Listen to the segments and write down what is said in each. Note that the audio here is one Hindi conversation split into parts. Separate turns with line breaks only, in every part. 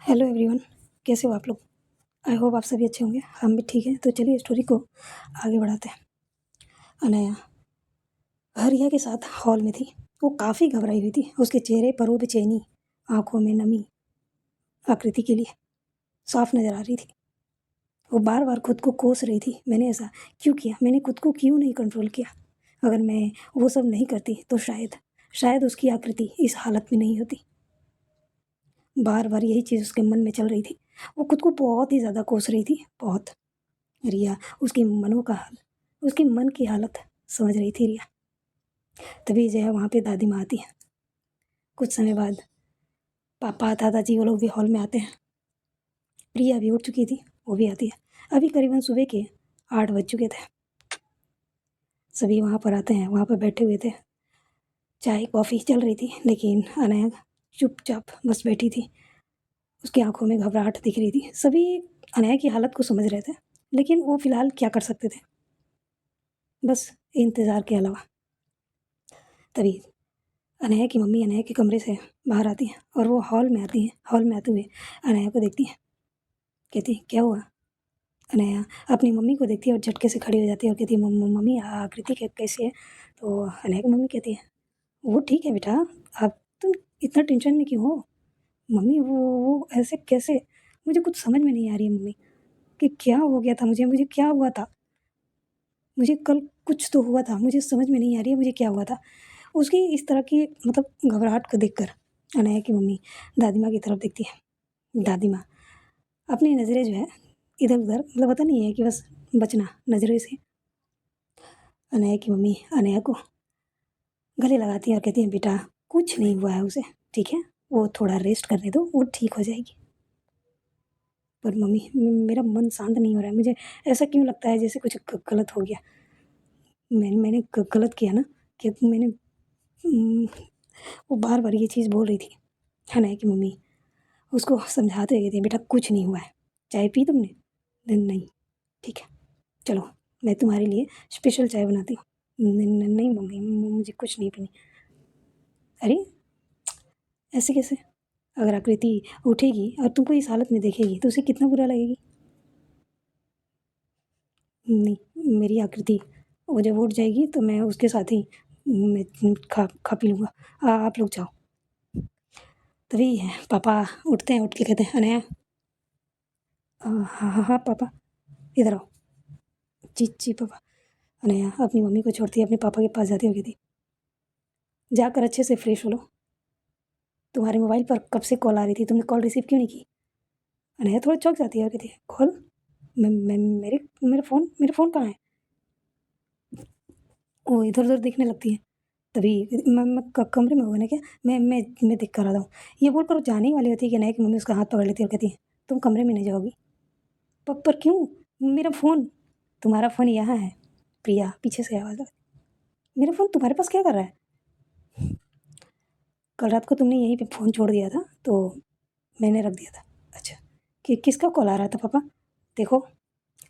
हेलो एवरीवन, कैसे हो आप लोग। आई होप आप सभी अच्छे होंगे। हम भी ठीक हैं। तो चलिए स्टोरी को आगे बढ़ाते हैं। अनया हरिया के साथ हॉल में थी। वो काफ़ी घबराई हुई थी। उसके चेहरे पर वो बेचैनी, आंखों में नमी आकृति के लिए साफ नजर आ रही थी। वो बार बार खुद को कोस रही थी, मैंने ऐसा क्यों किया, मैंने खुद को क्यों नहीं कंट्रोल किया। अगर मैं वो सब नहीं करती तो शायद शायद उसकी आकृति इस हालत में नहीं होती। बार बार यही चीज़ उसके मन में चल रही थी। वो खुद को बहुत ही ज़्यादा कोस रही थी, बहुत। रिया उसकी मनों का हाल, उसकी मन की हालत समझ रही थी रिया। तभी जो है वहाँ पे दादी माँ आती है। कुछ समय बाद पापा दादाजी वो लोग भी हॉल में आते हैं। प्रिया भी उठ चुकी थी, वो भी आती है। अभी करीबन सुबह के 8 बज चुके थे। सभी वहाँ पर आते हैं, वहाँ पर बैठे हुए थे। चाय कॉफ़ी चल रही थी, लेकिन अनया चुपचाप बस बैठी थी। उसकी आंखों में घबराहट दिख रही थी। सभी अनया की हालत को समझ रहे थे, लेकिन वो फिलहाल क्या कर सकते थे, बस इंतज़ार के अलावा। तभी अनया की मम्मी अनया के कमरे से बाहर आती है और वो हॉल में आती है। हॉल में आते हुए अनया को देखती है, कहती क्या हुआ। अनया अपनी मम्मी को देखती है और झटके से खड़ी हो जाती है और कहती है मम्मी आकृति कैसी है। तो अनया की मम्मी कहती है वो ठीक है बेटा, आप तुम इतना टेंशन में क्यों हो। मम्मी वो ऐसे कैसे, मुझे कुछ समझ में नहीं आ रही है मम्मी कि क्या हो गया था, मुझे क्या हुआ था। मुझे कल कुछ तो हुआ था, मुझे समझ में नहीं आ रही है मुझे क्या हुआ था। उसकी इस तरह की मतलब घबराहट को देखकर अनया की मम्मी दादी माँ की तरफ देखती है। दादी माँ अपनी नज़रें जो है इधर उधर, मतलब पता नहीं है कि बस बचना नज़रों से। अनया की मम्मी अनया को गले लगाती है और कहती है बेटा कुछ नहीं हुआ है उसे, ठीक है, वो थोड़ा रेस्ट करने दो, वो ठीक हो जाएगी। पर मम्मी मेरा मन शांत नहीं हो रहा है, मुझे ऐसा क्यों लगता है जैसे कुछ गलत हो गया। मैंने गलत किया ना, कि मैंने वो बार बार ये चीज़ बोल रही थी। अनया की मम्मी उसको समझाते हुए कहती है बेटा कुछ नहीं हुआ है। चाय पी तुमने? नहीं। ठीक है, चलो मैं तुम्हारे लिए स्पेशल चाय बनाती हूँ। नहीं मम्मी मुझे कुछ नहीं पीनी। अरे ऐसे कैसे, अगर आकृति उठेगी और तुमको इस हालत में देखेगी तो उसे कितना बुरा लगेगी। नहीं मेरी आकृति वो जब उठ जाएगी तो मैं उसके साथ ही मैं खा खा पी लूँगा। आप लोग जाओ। तभी पापा उठते हैं, उठ के कहते हैं अनया। हाँ हाँ हाँ पापा इधर आओ। जी जी पापा। अनया अपनी मम्मी को छोड़ती है, अपने पापा के पास जाती है और कहती जाकर अच्छे से फ्रेश हो लो। तुम्हारे मोबाइल पर कब से कॉल आ रही थी, तुमने कॉल रिसीव क्यों नहीं की। अनया थोड़ा चौंक जाती है और कहती है कॉल, मैं मेरे फ़ोन कहाँ है। वो इधर उधर देखने लगती है। तभी मैं कमरे में होगा ना क्या, मैं देख कर आता हूँ। ये बोलकर वो जाने ही वाली होती है कि अनया की मम्मी उसका हाथ पकड़ लेती है और कहती है तुम कमरे में नहीं जाओगी। पर क्यों, मेरा फ़ोन, तुम्हारा फ़ोन यहाँ है। प्रिया पीछे से आवाज़ आई, मेरा फ़ोन तुम्हारे पास क्या कर रहा है। कल रात को तुमने यहीं पे फ़ोन छोड़ दिया था तो मैंने रख दिया था। अच्छा, कि किसका कॉल आ रहा था पापा, देखो।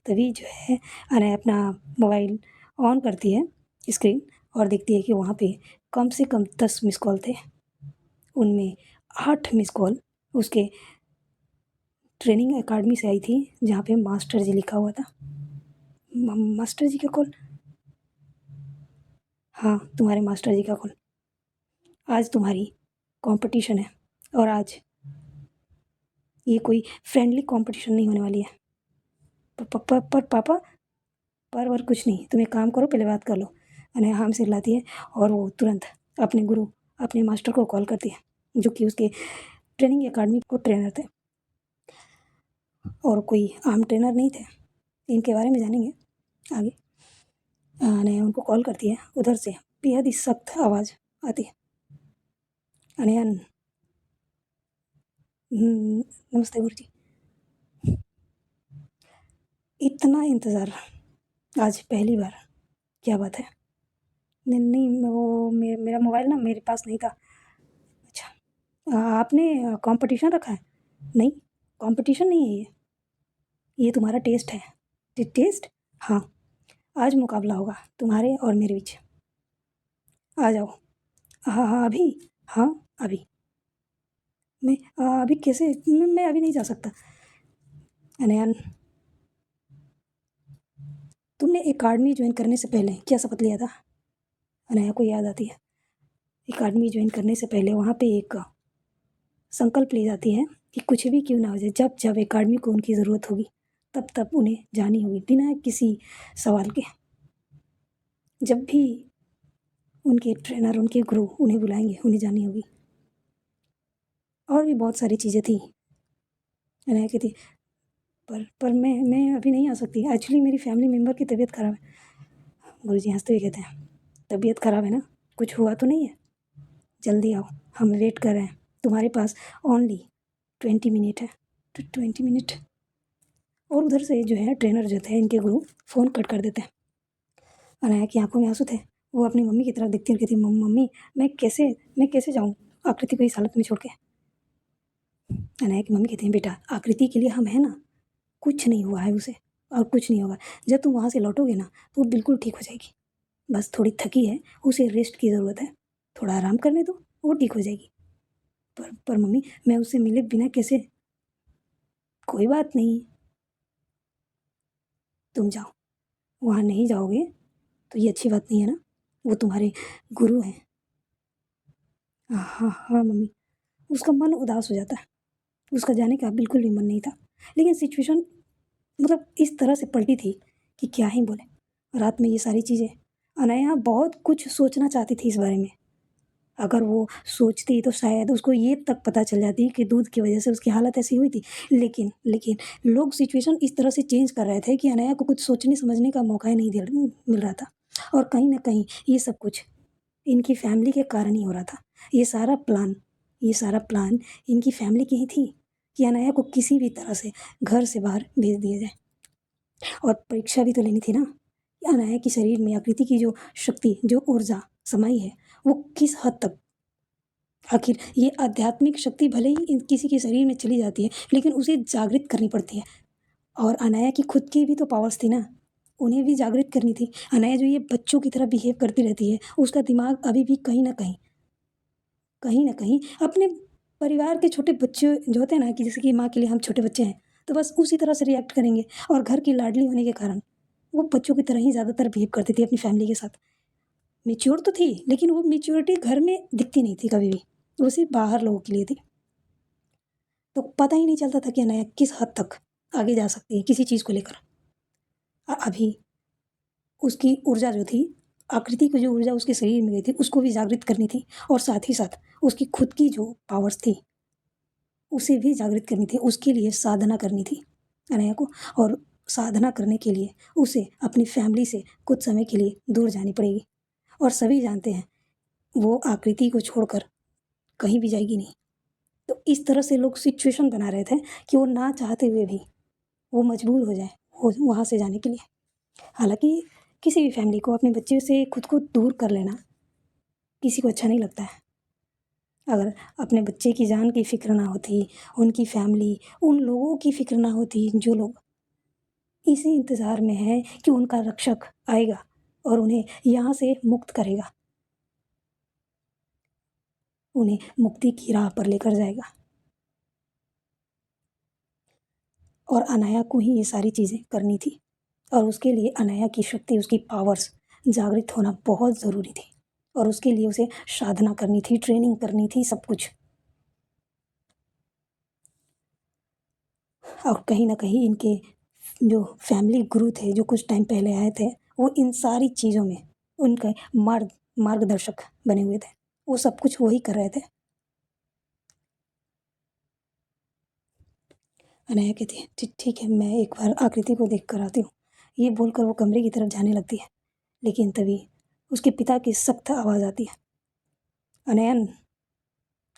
तभी जो है अनया अपना मोबाइल ऑन करती है स्क्रीन और देखती है कि वहाँ पे कम से कम 10 मिस कॉल थे। उनमें 8 मिस कॉल उसके ट्रेनिंग अकाडमी से आई थी, जहाँ पे मास्टर जी लिखा हुआ था। मास्टर जी का कॉल, हाँ तुम्हारे मास्टर जी का कॉल। आज तुम्हारी कंपटीशन है और आज ये कोई फ्रेंडली कंपटीशन नहीं होने वाली है। पर पापा, पर और कुछ नहीं, तुम एक काम करो पहले बात कर लो। अनया हाँ से लाती है और वो तुरंत अपने गुरु, अपने मास्टर को कॉल करती है, जो कि उसके ट्रेनिंग अकाडमी को ट्रेनर थे और कोई आम ट्रेनर नहीं थे। इनके बारे में जानेंगे आगे। अनया उनको कॉल करती है, उधर से बेहद ही सख्त आवाज़ आती है। अनया नमस्ते गुरु जी। इतना इंतज़ार आज पहली बार, क्या बात है। नहीं नहीं वो मेरा मोबाइल ना मेरे पास नहीं था। अच्छा, आपने कंपटीशन रखा है। नहीं कंपटीशन नहीं है ये तुम्हारा टेस्ट है। टेस्ट, हाँ आज मुकाबला होगा तुम्हारे और मेरे बीच। आ जाओ। हाँ हाँ अभी, हाँ अभी। मैं अभी कैसे, मैं अभी नहीं जा सकता। अनया, तुमने एकेडमी ज्वाइन करने से पहले क्या शपथ लिया था? अनया को याद आती है। एकेडमी ज्वाइन करने से पहले वहाँ पे एक संकल्प ली जाती है कि कुछ भी क्यों ना हो जाए, जब जब एकेडमी को उनकी ज़रूरत होगी तब तब उन्हें जानी होगी बिना किसी सवाल के। जब भी उनके ट्रेनर, उनके गुरु उन्हें बुलाएंगे, उन्हें जानी होगी। और भी बहुत सारी चीज़ें थी। अनया कहती, पर मैं अभी नहीं आ सकती, एक्चुअली मेरी फैमिली मेम्बर की तबीयत ख़राब है। गुरुजी हंसते हुए कहते हैं, तबीयत ख़राब है ना, कुछ हुआ तो नहीं है? जल्दी आओ, हम वेट कर रहे हैं, तुम्हारे पास ओनली 20 मिनट है। तो 20 मिनट। और उधर से जो है ट्रेनर जो थे, इनके गुरु, फ़ोन कट कर देते हैं। अनाया की आंखों में आंसू थे। वो अपनी मम्मी की तरफ देखती हुई कहती, मम्मी मैं कैसे जाऊँ आकृति को इस हालत में छोड़ के? अनाया की मम्मी कहती हैं, बेटा आकृति के लिए हम हैं ना, कुछ नहीं हुआ है उसे और कुछ नहीं होगा। जब तुम वहाँ से लौटोगे ना तो वो बिल्कुल ठीक हो जाएगी। बस थोड़ी थकी है, उसे रेस्ट की ज़रूरत है, थोड़ा आराम करने दो, वो ठीक हो जाएगी। पर मम्मी, मैं उससे मिले बिना कैसे? कोई बात नहीं, तुम जाओ। वहाँ नहीं जाओगे तो ये अच्छी बात नहीं है ना, वो तुम्हारे गुरु हैं। हाँ हाँ मम्मी। उसका मन उदास हो जाता है, उसका जाने का बिल्कुल भी मन नहीं था। लेकिन सिचुएशन मतलब इस तरह से पलटी थी कि क्या ही बोले। रात में ये सारी चीज़ें, अनाया बहुत कुछ सोचना चाहती थी इस बारे में। अगर वो सोचती तो शायद उसको ये तक पता चल जाती कि दूध की वजह से उसकी हालत ऐसी हुई थी। लेकिन लोग सिचुएशन इस तरह से चेंज कर रहे थे कि अनाया को कुछ सोचने समझने का मौका ही नहीं मिल रहा था। और कहीं न कहीं ये सब कुछ इनकी फैमिली के कारण ही हो रहा था। ये सारा प्लान इनकी फैमिली की ही थी कि अनाया को किसी भी तरह से घर से बाहर भेज दिया जाए। और परीक्षा भी तो लेनी थी ना कि अनाया के शरीर में आकृति की जो शक्ति, जो ऊर्जा समाई है, वो किस हद तक, आखिर ये आध्यात्मिक शक्ति भले ही किसी के शरीर में चली जाती है लेकिन उसे जागृत करनी पड़ती है। और अनाया की खुद की भी तो पावर्स थी ना, उन्हें भी जागृत करनी थी। अनाया जो ये बच्चों की तरह बिहेव करती रहती है, उसका दिमाग अभी भी कहीं ना कहीं अपने परिवार के छोटे बच्चे जो होते हैं ना, कि जैसे कि माँ के लिए हम छोटे बच्चे हैं तो बस उसी तरह से रिएक्ट करेंगे। और घर की लाडली होने के कारण वो बच्चों की तरह ही ज़्यादातर बिहेव करती थी अपनी फैमिली के साथ। मेच्योर तो थी लेकिन वो मेच्योरिटी घर में दिखती नहीं थी कभी भी, वो सिर्फ बाहर लोगों के लिए थी। तो पता ही नहीं चलता था कि अनाया किस हद तक आगे जा सकती है किसी चीज़ को लेकर। अभी उसकी ऊर्जा जो थी, आकृति की जो ऊर्जा उसके शरीर में गई थी, उसको भी जागृत करनी थी। और साथ ही साथ उसकी खुद की जो पावर्स थी उसे भी जागृत करनी थी। उसके लिए साधना करनी थी अनया को। और साधना करने के लिए उसे अपनी फैमिली से कुछ समय के लिए दूर जानी पड़ेगी। और सभी जानते हैं वो आकृति को छोड़कर कहीं भी जाएगी नहीं। तो इस तरह से लोग सिचुएशन बना रहे थे कि वो ना चाहते हुए भी वो मजबूर हो जाए वो वहाँ से जाने के लिए। हालांकि किसी भी फैमिली को अपने बच्चे से खुद को दूर कर लेना किसी को अच्छा नहीं लगता है। अगर अपने बच्चे की जान की फ़िक्र ना होती, उनकी फैमिली, उन लोगों की फ़िक्र ना होती जो लोग इसी इंतज़ार में हैं कि उनका रक्षक आएगा और उन्हें यहाँ से मुक्त करेगा, उन्हें मुक्ति की राह पर लेकर जाएगा। और अनाया को ही ये सारी चीज़ें करनी थी। और उसके लिए अनाया की शक्ति, उसकी पावर्स जागृत होना बहुत ज़रूरी थी। और उसके लिए उसे साधना करनी थी, ट्रेनिंग करनी थी, सब कुछ। और कहीं ना कहीं इनके जो फैमिली गुरु थे जो कुछ टाइम पहले आए थे, वो इन सारी चीज़ों में उनके मार्गदर्शक बने हुए थे। वो सब कुछ वही कर रहे थे। अनाया कहती है, ठीक है, मैं एक बार आकृति को देख कर आती हूँ। ये बोलकर वो कमरे की तरफ जाने लगती है। लेकिन तभी उसके पिता की सख्त आवाज़ आती है। अनयन।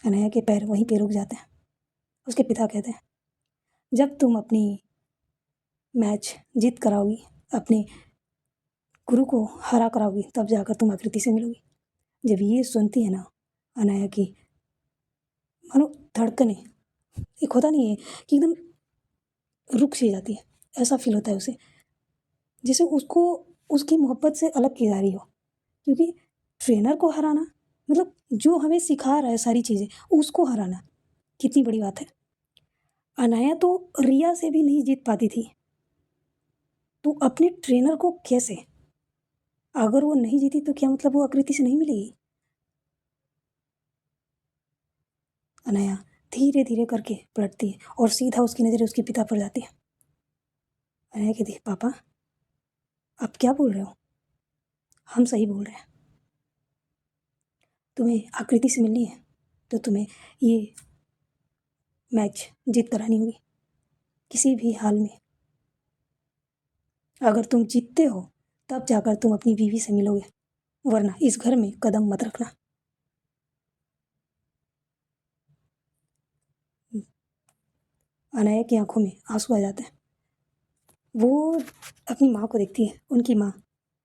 अनया के पैर वहीं पे रुक जाते हैं। उसके पिता कहते हैं, जब तुम अपनी मैच जीत कराओगी, अपने गुरु को हरा कराओगी, तब जाकर तुम आकृति से मिलोगी। जब ये सुनती है ना अनाया की, मानो धड़कने, एक होता नहीं है कि एकदम रुक सी जाती है, ऐसा फील होता है उसे, जैसे उसको उसकी मोहब्बत से अलग की जा रही हो। क्योंकि ट्रेनर को हराना मतलब जो हमें सिखा रहा है सारी चीज़ें, उसको हराना, कितनी बड़ी बात है। अनाया तो रिया से भी नहीं जीत पाती थी, तो अपने ट्रेनर को कैसे? अगर वो नहीं जीती तो क्या मतलब वो आकृति से नहीं मिलेगी? अनाया धीरे धीरे करके पलटती है और सीधा उसकी नज़रें उसके पिता पर जाती है। अनाया कहती है, पापा आप क्या बोल रहे हो? हम सही बोल रहे हैं। तुम्हें आकृति से मिलनी है तो तुम्हें ये मैच जीत कर आनी होगी, किसी भी हाल में। अगर तुम जीतते हो तब जाकर तुम अपनी बीवी से मिलोगे, वरना इस घर में कदम मत रखना। अनाया की आंखों में आंसू आ जाते हैं। वो अपनी माँ को देखती है, उनकी माँ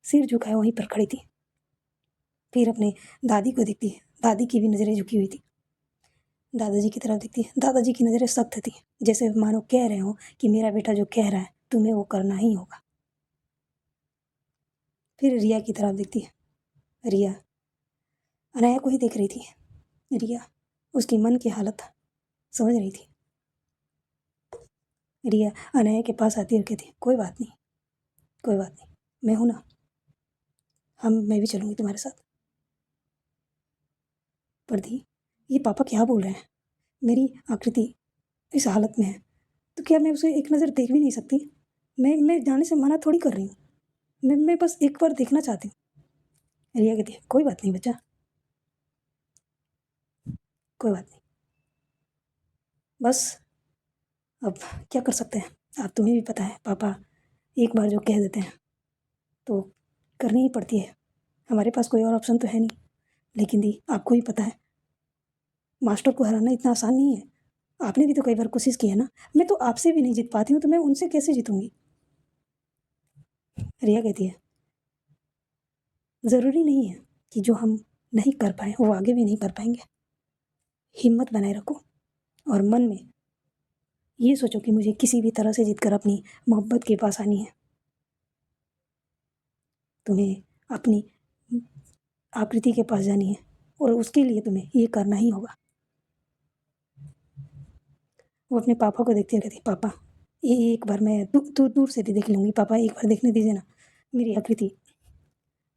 सिर झुकाए वहीं पर खड़ी थी। फिर अपने दादी को देखती है, दादी की भी नज़रें झुकी हुई थी। दादाजी की तरफ देखती है, दादाजी की नज़रें सख्त थी, जैसे मानो कह रहे हो कि मेरा बेटा जो कह रहा है तुम्हें वो करना ही होगा। फिर रिया की तरफ देखती है। रिया अनाया को ही देख रही थी। रिया उसकी मन की हालत समझ रही थी। रिया अनाया के पास आती और कहती, कोई बात नहीं, कोई बात नहीं, मैं हूं ना, मैं भी चलूंगी तुम्हारे साथ। पर दी, ये पापा क्या बोल रहे हैं? मेरी आकृति इस हालत में है तो क्या मैं उसे एक नज़र देख भी नहीं सकती? मैं जाने से मना थोड़ी कर रही हूँ, मैं बस एक बार देखना चाहती हूँ। रिया कहती है, कोई बात नहीं बच्चा, कोई बात नहीं, बस अब क्या कर सकते हैं। आप तुम्हें भी पता है पापा एक बार जो कह देते हैं तो करनी ही पड़ती है, हमारे पास कोई और ऑप्शन तो है नहीं। लेकिन दी, आपको ही पता है मास्टर को हराना इतना आसान नहीं है। आपने भी तो कई बार कोशिश की है ना। मैं तो आपसे भी नहीं जीत पाती हूँ तो मैं उनसे कैसे जीतूंगी? रिया कहती है, ज़रूरी नहीं है कि जो हम नहीं कर पाए वो आगे भी नहीं कर पाएंगे। हिम्मत बनाए रखो और मन में ये सोचो कि मुझे किसी भी तरह से जीतकर अपनी मोहब्बत के पास आनी है। तुम्हें अपनी आकृति के पास जानी है और उसके लिए तुम्हें ये करना ही होगा। वो अपने पापा को देखती रहती, पापा ये एक बार मैं दूर से भी देख लूँगी, पापा एक बार देखने दीजिए ना मेरी आकृति।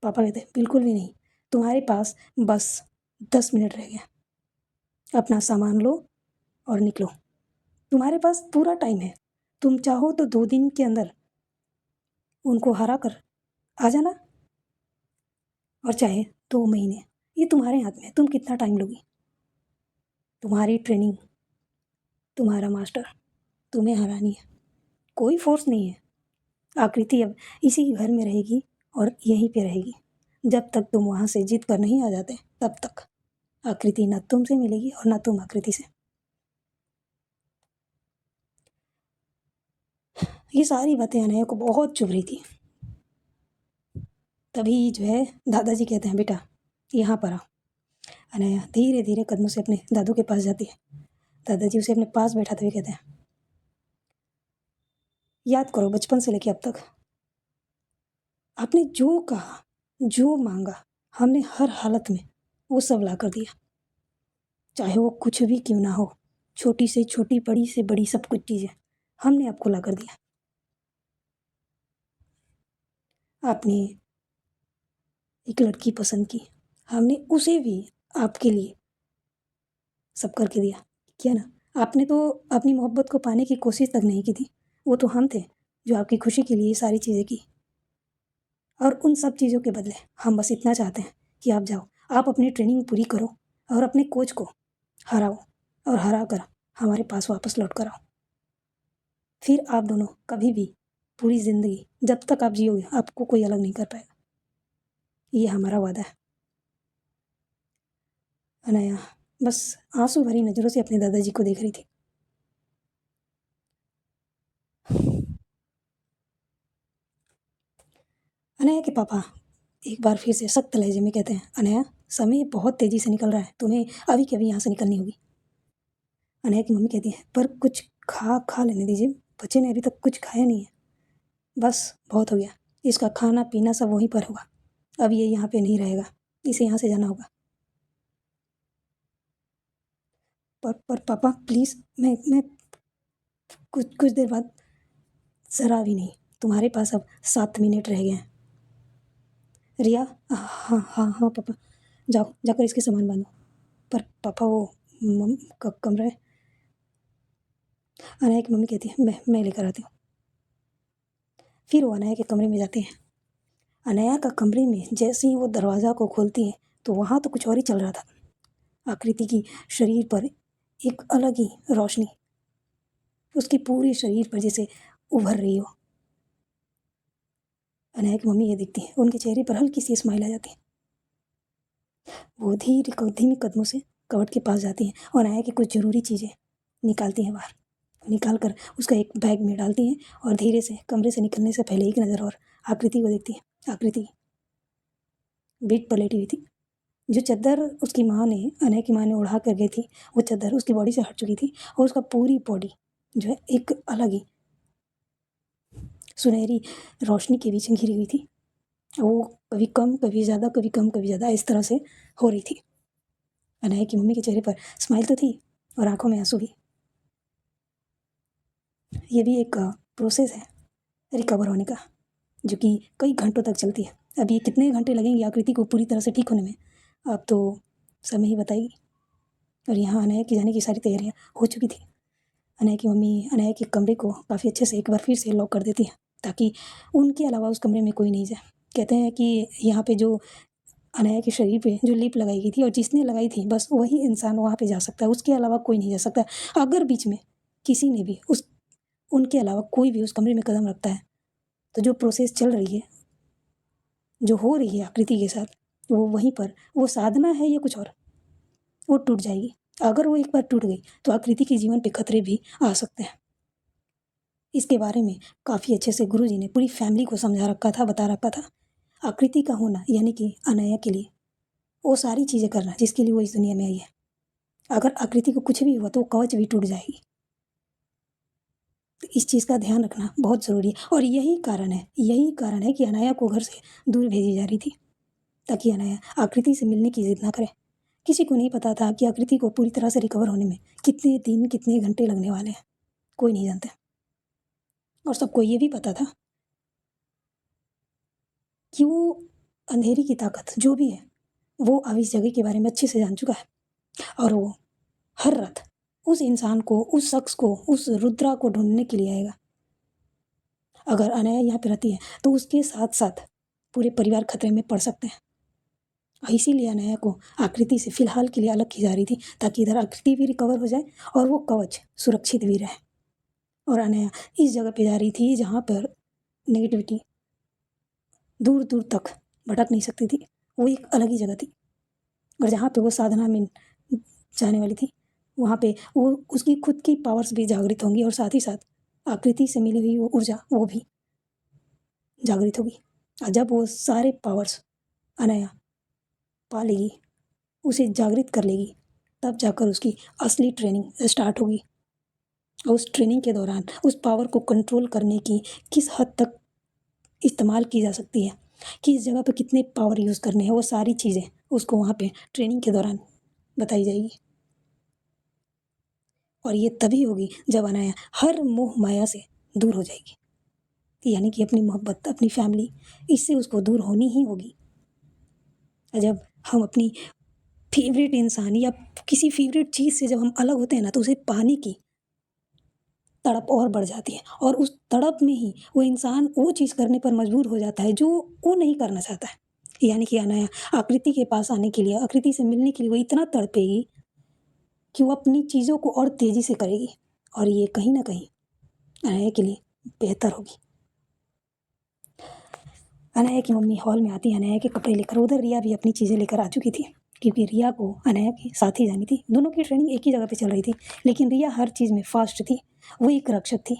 पापा कहते, बिल्कुल भी नहीं, तुम्हारे पास बस 10 मिनट रह गया, अपना सामान लो और निकलो। तुम्हारे पास पूरा टाइम है, तुम चाहो तो 2 दिन के अंदर उनको हरा कर आ जाना, और चाहे 2 महीने, ये तुम्हारे हाथ में है, तुम कितना टाइम लोगी। तुम्हारी ट्रेनिंग, तुम्हारा मास्टर, तुम्हें हरानी है, कोई फोर्स नहीं है। आकृति अब इसी घर में रहेगी और यहीं पे रहेगी जब तक तुम वहाँ से जीत कर नहीं आ जाते, तब तक आकृति ना तुमसे मिलेगी और ना तुम आकृति से। ये सारी बातें अनया को बहुत चुभ रही थी। तभी जो है दादाजी कहते हैं, बेटा यहाँ पर आओ। अनया धीरे धीरे कदमों से अपने दादू के पास जाती है। दादाजी उसे अपने पास बैठाते हुए कहते हैं, याद करो बचपन से लेकर अब तक आपने जो कहा, जो मांगा, हमने हर हालत में वो सब ला कर दिया, चाहे वो कुछ भी क्यों ना हो। छोटी से छोटी, बड़ी से बड़ी, सब कुछ चीज़ें हमने आपको ला कर दिया। आपने एक लड़की पसंद की, हमने उसे भी आपके लिए सब करके दिया, किया ना। आपने तो अपनी मोहब्बत को पाने की कोशिश तक नहीं की थी, वो तो हम थे जो आपकी खुशी के लिए ये सारी चीज़ें की। और उन सब चीज़ों के बदले हम बस इतना चाहते हैं कि आप जाओ, आप अपनी ट्रेनिंग पूरी करो और अपने कोच को हराओ, और हरा कर हमारे पास वापस लौट कर आओ। फिर आप दोनों कभी भी, पूरी ज़िंदगी जब तक आप जियोगे, आपको कोई अलग नहीं कर पाएगा, ये हमारा वादा है। अनाया बस आंसू भरी नज़रों से अपने दादाजी को देख रही थी। अनया के पापा एक बार फिर से सख्त लहजे में कहते हैं, अनया समय बहुत तेज़ी से निकल रहा है, तुम्हें अभी के अभी यहाँ से निकलनी होगी। अनया की मम्मी कहती है, पर कुछ खा लेने दीजिए, बच्चे ने अभी तक कुछ खाया नहीं है। बस बहुत हो गया, इसका खाना पीना सब वहीं पर होगा, अब ये यहाँ पे नहीं रहेगा, इसे यहाँ से जाना होगा। पर पापा प्लीज़, मैं कुछ कुछ देर बाद ज़रा भी नहीं, तुम्हारे पास अब 7 मिनट रह गए हैं। रिया, हाँ हाँ हाँ पापा, जाओ जाकर इसके सामान बांधो। पर पापा वो कमरा है। अनाया की मम्मी कहती है मैं लेकर आती हूँ। फिर वो अनाया के कमरे में जाते हैं। अनाया का कमरे में जैसे ही वो दरवाज़ा को खोलती है तो वहाँ तो कुछ और ही चल रहा था। आकृति की शरीर पर एक अलग ही रोशनी उसकी पूरे शरीर पर जैसे उभर रही हो। अनाया की मम्मी ये देखती है, उनके चेहरे पर हल्की सी स्माइल आ जाती है। वो धीमी कदमों से कबर्ड के पास जाती हैं और अनाया की कुछ ज़रूरी चीज़ें निकालती हैं बाहर। निकाल कर उसका एक बैग में डालती हैं और धीरे से कमरे से निकलने से पहले एक नज़र और आकृति को देखती है। आकृति बेड पर लेटी हुई थी। जो चादर उसकी माँ ने अनाया की माँ ने ओढ़ा कर गई थी, वो चादर उसकी बॉडी से हट चुकी थी और उसका पूरी बॉडी जो है एक अलग ही सुनहरी रोशनी के बीच घिरी हुई थी। वो कभी कम कभी ज़्यादा, कभी कम कभी ज़्यादा, इस तरह से हो रही थी। अनाया की मम्मी के चेहरे पर स्माइल तो थी और आंखों में आंसू भी। ये भी एक प्रोसेस है रिकवर होने का, जो कि कई घंटों तक चलती है। अब ये कितने घंटे लगेंगे आकृति को पूरी तरह से ठीक होने में, अब तो समय ही बताएगी। और यहाँ अनाया की जाने की सारी तैयारियाँ हो चुकी थी। अनाया की मम्मी अनाया के कमरे को काफ़ी अच्छे से एक बार फिर से लॉक कर देती है ताकि उनके अलावा उस कमरे में कोई नहीं जाए। कहते हैं कि यहाँ पे जो अनाया के शरीर पे जो लिप लगाई गई थी और जिसने लगाई थी बस वही इंसान वहाँ पे जा सकता है, उसके अलावा कोई नहीं जा सकता। अगर बीच में किसी ने भी उनके अलावा कोई भी उस कमरे में कदम रखता है तो जो प्रोसेस चल रही है, जो हो रही है आकृति के साथ, वो वहीं पर, वो साधना है या कुछ और, वो टूट जाएगी। अगर वो एक बार टूट गई तो आकृति के जीवन पे खतरे भी आ सकते हैं। इसके बारे में काफ़ी अच्छे से गुरुजी ने पूरी फैमिली को समझा रखा था, बता रखा था। आकृति का होना यानी कि अनाया के लिए वो सारी चीज़ें करना जिसके लिए वो इस दुनिया में आई है। अगर आकृति को कुछ भी हुआ तो वो कवच भी टूट जाएगी। तो इस चीज़ का ध्यान रखना बहुत ज़रूरी है और यही कारण है कि अनाया को घर से दूर भेजी जा रही थी ताकि अनाया आकृति से मिलने की जिद ना करे। किसी को नहीं पता था कि आकृति को पूरी तरह से रिकवर होने में कितने दिन, कितने घंटे लगने वाले हैं, कोई नहीं जानता। और सबको ये भी पता था कि वो अंधेरी की ताकत जो भी है वो अब इस जगह के बारे में अच्छे से जान चुका है और वो हर रात उस इंसान को, उस शख्स को, उस रुद्रा को ढूंढने के लिए आएगा। अगर अनाया यहाँ पे रहती है तो उसके साथ साथ पूरे परिवार खतरे में पड़ सकते हैं। इसीलिए अनाया को आकृति से फिलहाल के लिए अलग की जा रही थी ताकि इधर आकृति भी रिकवर हो जाए और वो कवच सुरक्षित भी रहे। और अनाया इस जगह पे जा रही थी जहाँ पर नेगेटिविटी दूर दूर तक भटक नहीं सकती थी। वो एक अलग ही जगह थी और जहाँ पे वो साधना में जाने वाली थी वहाँ पे वो उसकी खुद की पावर्स भी जागृत होंगी और साथ ही साथ आकृति से मिली हुई वो ऊर्जा वो भी जागृत होगी। और जब वो सारे पावर्स अनाया पा लेगी, उसे जागृत कर लेगी, तब जाकर उसकी असली ट्रेनिंग स्टार्ट होगी। और उस ट्रेनिंग के दौरान उस पावर को कंट्रोल करने की किस हद तक इस्तेमाल की जा सकती है, किस जगह पे कितने पावर यूज़ करने हैं, वो सारी चीज़ें उसको वहाँ पे ट्रेनिंग के दौरान बताई जाएगी। और ये तभी होगी जब अनाया हर मोह माया से दूर हो जाएगी, यानी कि अपनी मोहब्बत, अपनी फैमिली, इससे उसको दूर होनी ही होगी। जब हम अपनी फेवरेट इंसान या किसी फेवरेट चीज़ से जब हम अलग होते हैं ना तो उसे पाने की तड़प और बढ़ जाती है और उस तड़प में ही वो इंसान वो चीज़ करने पर मजबूर हो जाता है जो वो नहीं करना चाहता है। यानी कि अनाया आकृति के पास आने के लिए, आकृति से मिलने के लिए वो इतना तड़पेगी कि वो अपनी चीज़ों को और तेज़ी से करेगी और ये कहीं ना कहीं अनाया के लिए बेहतर होगी। अनाया की मम्मी हॉल में आती है अनाया के कपड़े लेकर। उधर रिया भी अपनी चीज़ें लेकर आ चुकी थी क्योंकि रिया को अनाया के साथ ही जानी थी। दोनों की ट्रेनिंग एक ही जगह पे चल रही थी, लेकिन रिया हर चीज़ में फास्ट थी। वो एक रक्षक थी,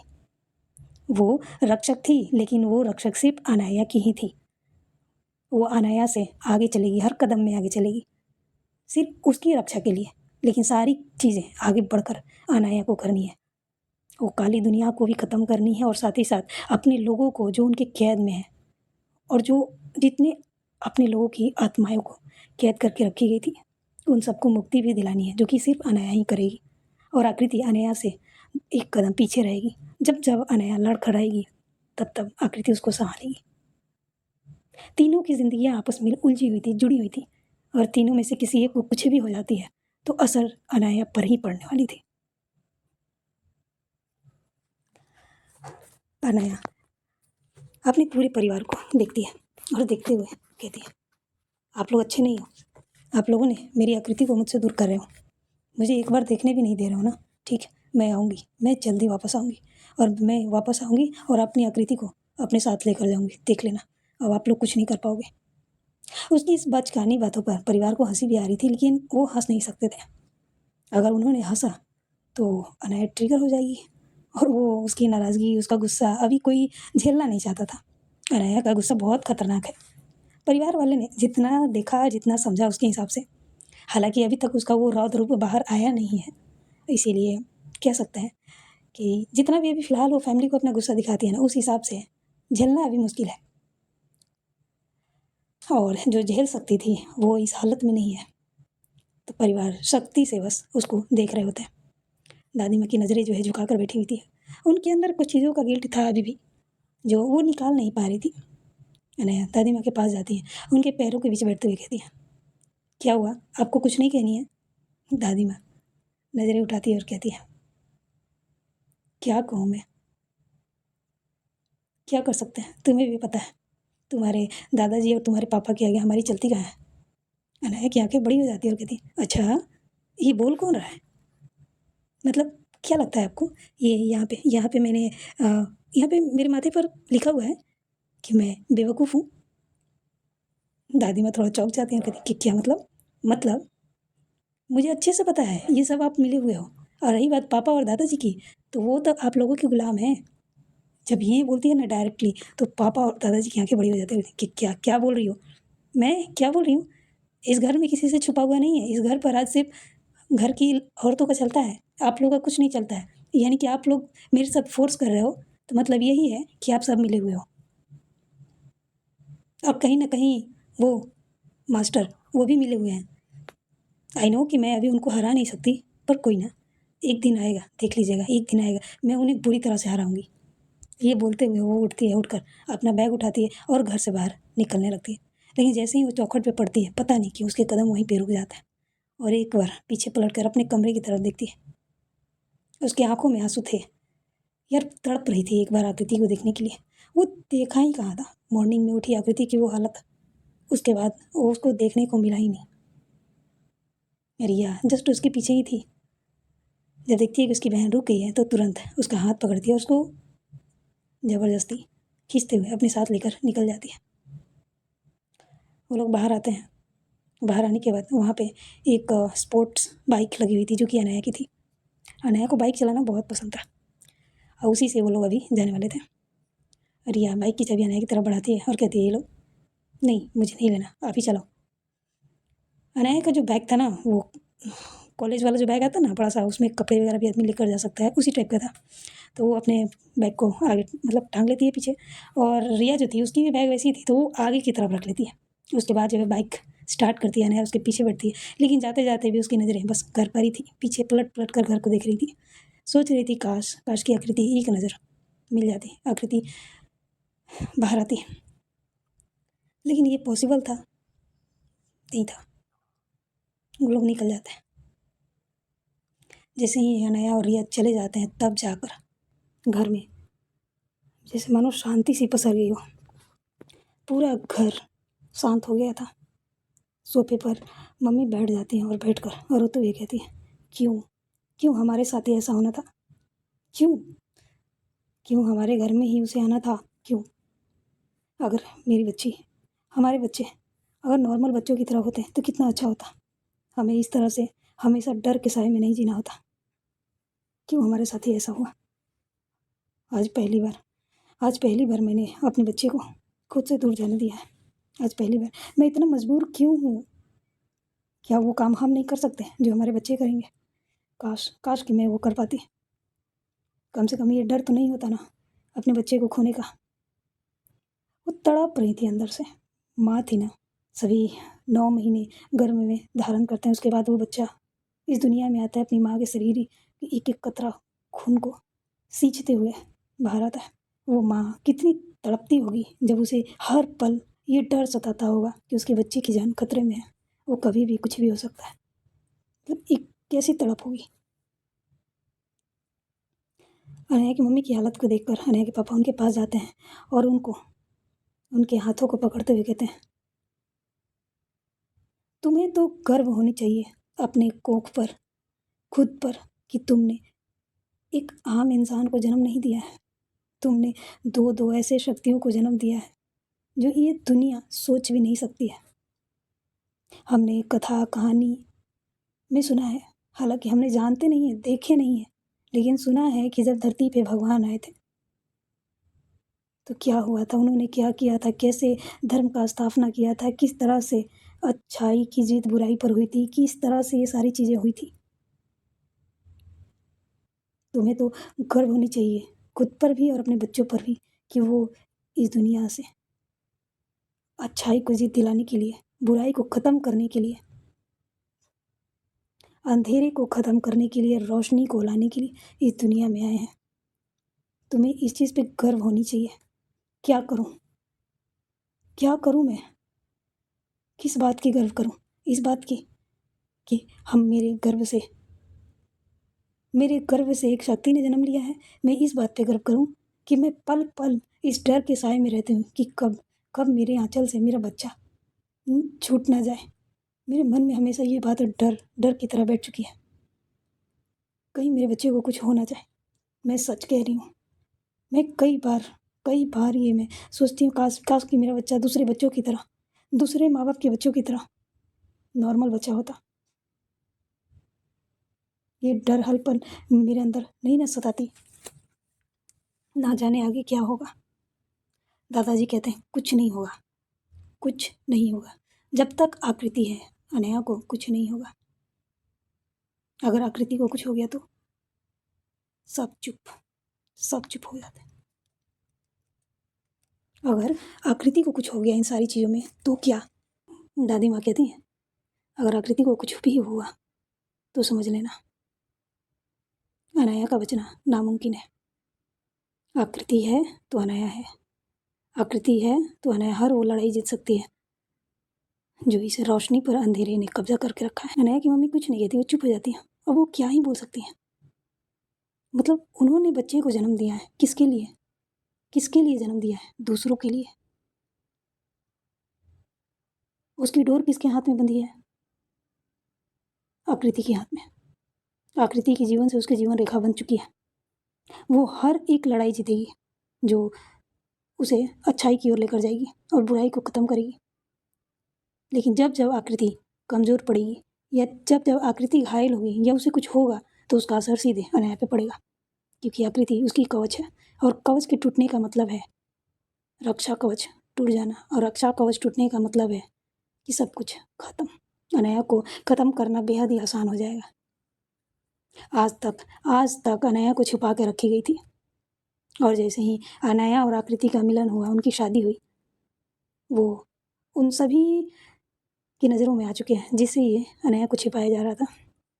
वो रक्षक थी, लेकिन वो रक्षक सिर्फ अनाया की ही थी। वो अनाया से आगे चलेगी, हर कदम में आगे चलेगी, सिर्फ उसकी रक्षा के लिए, लेकिन सारी चीज़ें आगे बढ़कर अनाया को करनी है। वो काली दुनिया को भी ख़त्म करनी है और साथ ही साथ अपने लोगों को जो उनके कैद में है और जो जितने अपने लोगों की आत्माओं को कैद करके रखी गई थी उन सबको मुक्ति भी दिलानी है, जो कि सिर्फ अनाया ही करेगी। और आकृति अनया से एक कदम पीछे रहेगी। जब जब अनया लड़खड़ाएगी तब तब आकृति उसको संभालेगी। तीनों की जिंदगियां आपस में उलझी हुई थी, जुड़ी हुई थी, और तीनों में से किसी एक को कुछ भी हो जाती है तो असर अनाया पर ही पड़ने वाली थी। अनाया अपने पूरे परिवार को देखती है और देखते हुए कहती है, आप लोग अच्छे नहीं हो। आप लोगों ने मेरी आकृति को मुझसे दूर कर रहे हो। मुझे एक बार देखने भी नहीं दे रहे हो ना। ठीक है, मैं आऊँगी, मैं जल्दी वापस आऊँगी, और मैं वापस आऊँगी और अपनी आकृति को अपने साथ लेकर जाऊँगी। देख लेना, अब आप लोग कुछ नहीं कर पाओगे। उसकी इस बचकानी बातों पर परिवार को हंसी भी आ रही थी, लेकिन वो हंस नहीं सकते थे। अगर उन्होंने हंसा तो अनाया ट्रिगर हो जाएगी, और वो उसकी नाराज़गी, उसका गुस्सा अभी कोई झेलना नहीं चाहता था। अनाया का गुस्सा बहुत खतरनाक है। परिवार वाले ने जितना देखा, जितना समझा उसके हिसाब से, हालांकि अभी तक उसका वो रौद्र रूप बाहर आया नहीं है, इसीलिए कह सकते हैं कि जितना भी अभी फ़िलहाल वो फैमिली को अपना गुस्सा दिखाती है ना, उस हिसाब से झेलना अभी मुश्किल है। और जो झेल सकती थी वो इस हालत में नहीं है, तो परिवार शक्ति से बस उसको देख रहे होते हैं। दादी माँ की नज़रें जो है झुका कर बैठी हुई थी। उनके अंदर कुछ चीज़ों का गिल्ट था अभी भी, जो वो निकाल नहीं पा रही थी। अनया दादी माँ के पास जाती है, उनके पैरों के बीच बैठते हुए कहती है, क्या हुआ, आपको कुछ नहीं कहनी है? दादी माँ नज़रें उठाती है और कहती है, क्या कहूँ मैं, क्या कर सकते हैं, तुम्हें भी पता है तुम्हारे दादाजी और तुम्हारे पापा के आगे हमारी चलती कहाँ है। अनाया की आंखें बड़ी हो जाती है और कहती है, अच्छा ये बोल कौन रहा है? मतलब क्या लगता है आपको, ये यहाँ पे मैंने यहाँ पे मेरे माथे पर लिखा हुआ है कि मैं बेवकूफ़ हूँ? दादी माँ थोड़ा चौंक जाती हैं और कहती कि क्या मतलब मुझे अच्छे से पता है ये सब आप मिले हुए हो। और रही बात पापा और दादाजी की, तो वो तो आप लोगों के गुलाम हैं। जब ये बोलती है ना डायरेक्टली, तो पापा और दादाजी की आंखें बड़ी हो जाती है कि क्या क्या बोल रही हो? मैं क्या बोल रही हूँ? इस घर में किसी से छुपा हुआ नहीं है। इस घर पर आज सिर्फ घर की औरतों का चलता है, आप लोगों का कुछ नहीं चलता है। यानी कि आप लोग मेरे साथ फोर्स कर रहे हो, तो मतलब यही है कि आप सब मिले हुए हो। और कहीं ना कहीं वो मास्टर, वो भी मिले हुए हैं। आई नो कि मैं अभी उनको हरा नहीं सकती, पर कोई ना, एक दिन आएगा, देख लीजिएगा, एक दिन आएगा मैं उन्हें बुरी तरह से हराऊंगी। ये बोलते हुए वो उठती है, उठकर अपना बैग उठाती है और घर से बाहर निकलने लगती है। लेकिन जैसे ही वो चौखट पे पड़ती है, पता नहीं कि उसके कदम वहीं पे रुक जाता है, और एक बार पीछे पलट कर अपने कमरे की तरफ देखती है। उसकी आंखों में आंसू थे। यार तड़प रही थी एक बार आकृति को देखने के लिए। वो देखा ही कहाँ था, मॉर्निंग में उठी आकृति की वो हालत, उसके बाद वो उसको देखने को मिला ही नहीं। रिया जस्ट उसके पीछे ही थी। जब देखती है कि उसकी बहन रुक गई है तो तुरंत उसका हाथ पकड़ती है, उसको ज़बरदस्ती खींचते हुए अपने साथ लेकर निकल जाती है। वो लोग बाहर आते हैं। बाहर आने के बाद वहाँ पे एक स्पोर्ट्स बाइक लगी हुई थी जो कि अनाया की थी। अनाया को बाइक चलाना बहुत पसंद था, और उसी से वो लोग अभी जाने वाले थे। रिया बाइक की चाबी अनाया की तरफ बढ़ाती है और कहती है, ये लो। नहीं, मुझे नहीं लेना, आप ही चलाओ। अनाया का जो बैग था ना, वो कॉलेज वाला जो बैग आता ना बड़ा सा, उसमें कपड़े वगैरह भी आदमी लेकर जा सकता है, उसी टाइप का था। तो वो अपने बैग को आगे मतलब टांग लेती है पीछे, और रिया जो थी उसकी भी बैग वैसी थी, तो वो आगे की तरफ रख लेती है। उसके बाद जो है बाइक स्टार्ट करती है, अनाया उसके पीछे बैठती है, लेकिन जाते जाते भी उसकी नज़रें बस घर पर ही थी। पीछे पलट पलट कर घर को देख रही थी, सोच रही थी काश काश की आकृति एक नज़र मिल जाती, आकृति बाहर आती। लेकिन ये पॉसिबल था नहीं था। वो लोग निकल जाते हैं। जैसे ही अनाया और रिया चले जाते हैं, तब जाकर घर में जैसे मानो शांति सी पसर गई हो। पूरा घर शांत हो गया था। सोफे पर मम्मी बैठ जाती हैं और बैठकर रोते हुए कहती है, क्यों क्यों हमारे साथ ही ऐसा होना था? क्यों क्यों हमारे घर में ही उसे आना था? क्यों? अगर मेरी बच्ची, हमारे बच्चे अगर नॉर्मल बच्चों की तरह होते तो कितना अच्छा होता। हमें इस तरह से हमेशा डर के साए में नहीं जीना होता। क्यों हमारे साथ ही ऐसा हुआ? आज पहली बार आज पहली बार मैंने अपने बच्चे को खुद से दूर जाने दिया है। आज पहली बार मैं इतना मजबूर क्यों हूँ? क्या वो काम हम नहीं कर सकते जो हमारे बच्चे करेंगे? काश काश कि मैं वो कर पाती। कम से कम ये डर तो नहीं होता ना अपने बच्चे को खोने का। वो तड़प रही थी अंदर से। माँ थी ना, सभी 9 महीने गर्भ में धारण करते हैं, उसके बाद वो बच्चा इस दुनिया में आता है अपनी माँ के शरीर कि एक एक कतरा खून को सींचते हुए बाहर आता है। वो माँ कितनी तड़पती होगी जब उसे हर पल ये डर सताता होगा कि उसके बच्चे की जान खतरे में है, वो कभी भी कुछ भी हो सकता है। मतलब एक कैसी तड़प होगी। अनया की मम्मी की हालत को देखकर अनया के पापा उनके पास जाते हैं और उनको उनके हाथों को पकड़ते हुए कहते हैं, तुम्हें तो गर्व होनी चाहिए अपने कोख पर, खुद पर, कि तुमने एक आम इंसान को जन्म नहीं दिया है। तुमने दो दो ऐसे शक्तियों को जन्म दिया है जो ये दुनिया सोच भी नहीं सकती है। हमने कथा कहानी में सुना है, हालांकि हमने जानते नहीं है, देखे नहीं है, लेकिन सुना है कि जब धरती पे भगवान आए थे तो क्या हुआ था, उन्होंने क्या किया था, कैसे धर्म का स्थापना किया था, किस तरह से अच्छाई की जीत बुराई पर हुई थी, किस तरह से ये सारी चीज़ें हुई थी। तुम्हें तो गर्व होनी चाहिए खुद पर भी और अपने बच्चों पर भी कि वो इस दुनिया से अच्छाई को जीत दिलाने के लिए, बुराई को ख़त्म करने के लिए, अंधेरे को ख़त्म करने के लिए, रोशनी को लाने के लिए इस दुनिया में आए हैं। तुम्हें इस चीज़ पे गर्व होनी चाहिए। क्या करूं, क्या करूं मैं, किस बात की गर्व करूं? इस बात की कि मेरे गर्भ से एक शक्ति ने जन्म लिया है। मैं इस बात पे गर्व करूं कि मैं पल पल इस डर के साए में रहती हूँ कि कब कब मेरे आंचल से मेरा बच्चा छूट ना जाए। मेरे मन में हमेशा ये बात डर डर की तरह बैठ चुकी है, कहीं मेरे बच्चे को कुछ हो ना जाए। मैं सच कह रही हूँ। मैं कई बार ये मैं सोचती हूँ, काश काश कि मेरा बच्चा दूसरे बच्चों की तरह, दूसरे माँ बाप के बच्चों की तरह नॉर्मल बच्चा होता। ये डर हर पल मेरे अंदर नहीं ना सताती, ना जाने आगे क्या होगा। दादाजी कहते हैं कुछ नहीं होगा, कुछ नहीं होगा। जब तक आकृति है अनया को कुछ नहीं होगा। अगर आकृति को कुछ हो गया तो सब चुप हो जाते हैं। अगर आकृति को कुछ हो गया इन सारी चीज़ों में तो क्या? दादी माँ कहती हैं अगर आकृति को कुछ भी हुआ तो समझ लेना अनाया का बचना नामुमकिन है। आकृति है तो अनाया है, आकृति है तो अनाया हर वो लड़ाई जीत सकती है जो इस रोशनी पर अंधेरे ने कब्जा करके रखा है। अनाया की मम्मी कुछ नहीं कहती, वो चुप हो जाती है। अब वो क्या ही बोल सकती हैं? मतलब उन्होंने बच्चे को जन्म दिया है, किसके लिए? किसके लिए जन्म दिया है? दूसरों के लिए। उसकी डोर किसके हाथ में बंधी है? आकृति के हाथ में। आकृति के जीवन से उसकी जीवन रेखा बन चुकी है। वो हर एक लड़ाई जीतेगी जो उसे अच्छाई की ओर लेकर जाएगी और बुराई को ख़त्म करेगी। लेकिन जब जब आकृति कमज़ोर पड़ेगी या जब जब आकृति घायल होगी या उसे कुछ होगा तो उसका असर सीधे अनाया पे पड़ेगा, क्योंकि आकृति उसकी कवच है और कवच के टूटने का मतलब है रक्षा कवच टूट जाना, और रक्षा कवच टूटने का मतलब है कि सब कुछ खत्म। अनाया को ख़त्म करना बेहद ही आसान हो जाएगा। आज तक अनाया को छुपा के रखी गई थी, और जैसे ही अनाया और आकृति का मिलन हुआ, उनकी शादी हुई, वो उन सभी की नज़रों में आ चुके हैं जिससे ये अनाया को छिपाया जा रहा था।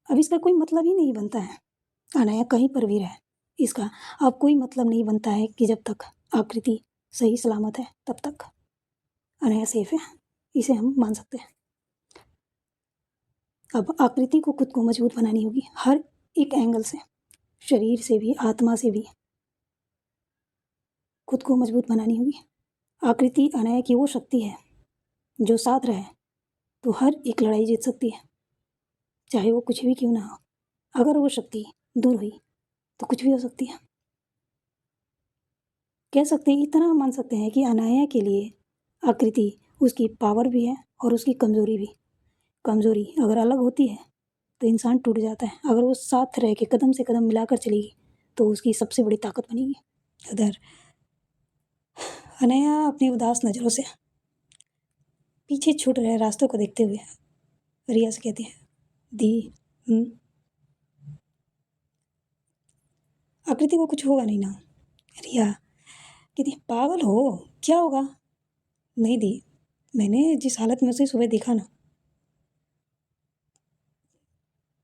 अब इसका कोई मतलब ही नहीं बनता है अनाया कहीं पर भी रहे, इसका अब कोई मतलब नहीं बनता है कि जब तक आकृति सही सलामत है तब तक अनाया सेफ है, इसे हम मान सकते हैं। अब आकृति को खुद को मजबूत बनानी होगी हर एक एंगल से, शरीर से भी, आत्मा से भी खुद को मजबूत बनानी होगी। आकृति अनाया की वो शक्ति है जो साथ रहे तो हर एक लड़ाई जीत सकती है, चाहे वो कुछ भी क्यों ना हो। अगर वो शक्ति दूर हुई तो कुछ भी हो सकती है। कह सकते हैं, इतना हम मान सकते हैं कि अनाया के लिए आकृति उसकी पावर भी है और उसकी कमज़ोरी भी। कमज़ोरी अगर अलग होती है तो इंसान टूट जाता है, अगर वो साथ रह के कदम से कदम मिलाकर चलेगी तो उसकी सबसे बड़ी ताकत बनेगी। अदर अनाया अपनी उदास नज़रों से पीछे छूट रहे रास्तों को देखते हुए रिया से कहती है, दी आकृति को कुछ होगा नहीं ना? रिया कहती, पागल हो, क्या होगा? नहीं दी, मैंने जिस हालत में उसे सुबह देखा ना,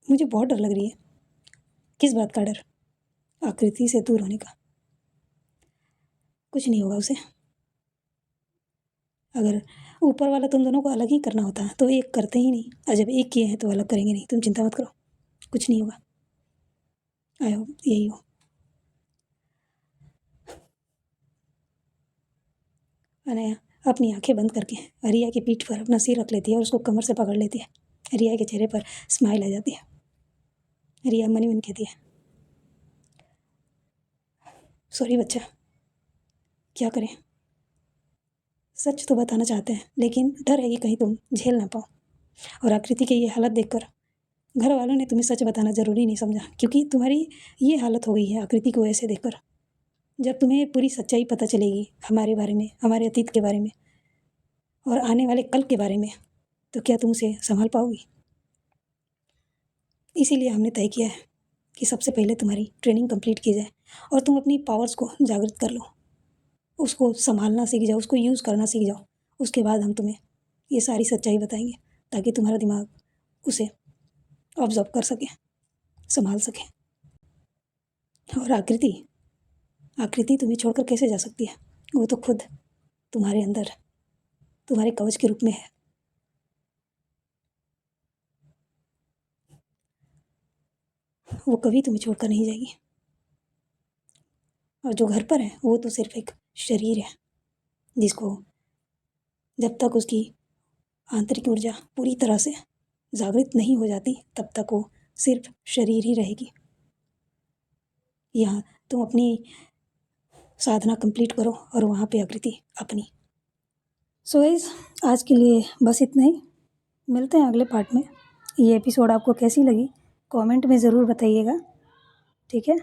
मुझे बहुत डर लग रही है। किस बात का डर? आकृति से दूर होने का। कुछ नहीं होगा उसे। अगर ऊपर वाला तुम दोनों को अलग ही करना होता तो एक करते ही नहीं, और जब एक किए हैं तो अलग करेंगे नहीं। तुम चिंता मत करो, कुछ नहीं होगा। आई होप यही हो। अनया अपनी आंखें बंद करके रिया की पीठ पर अपना सिर रख लेती है और उसको कमर से पकड़ लेती है। रिया के चेहरे पर स्माइल आ जाती है। रिया मनी मन कहती है, सॉरी बच्चा, क्या करें। सच तो बताना चाहते हैं लेकिन डर है कि कहीं तुम झेल ना पाओ। और आकृति की ये हालत देखकर घर वालों ने तुम्हें सच बताना ज़रूरी नहीं समझा, क्योंकि तुम्हारी ये हालत हो गई है आकृति को ऐसे देखकर। जब तुम्हें पूरी सच्चाई पता चलेगी हमारे बारे में, हमारे अतीत के बारे में और आने वाले कल के बारे में, तो क्या तुम उसे संभाल पाओगी? इसीलिए हमने तय किया है कि सबसे पहले तुम्हारी ट्रेनिंग कंप्लीट की जाए और तुम अपनी पावर्स को जागृत कर लो, उसको संभालना सीख जाओ, उसको यूज़ करना सीख जाओ। उसके बाद हम तुम्हें ये सारी सच्चाई बताएंगे ताकि तुम्हारा दिमाग उसे ऑब्जर्व कर सके, संभाल सके। और आकृति आकृति तुम्हें छोड़कर कैसे जा सकती है? वो तो खुद तुम्हारे अंदर तुम्हारे कवच के रूप में है। वो कभी तुम्हें छोड़कर नहीं जाएगी। और जो घर पर है वो तो सिर्फ एक शरीर है जिसको जब तक उसकी आंतरिक ऊर्जा पूरी तरह से जागृत नहीं हो जाती तब तक वो सिर्फ शरीर ही रहेगी। यहाँ तुम अपनी साधना कंप्लीट करो और वहाँ पे आकृति अपनी। सो गाइस, आज के लिए बस इतना ही। मिलते हैं अगले पार्ट में। ये एपिसोड आपको कैसी लगी कमेंट में ज़रूर बताइएगा, ठीक है।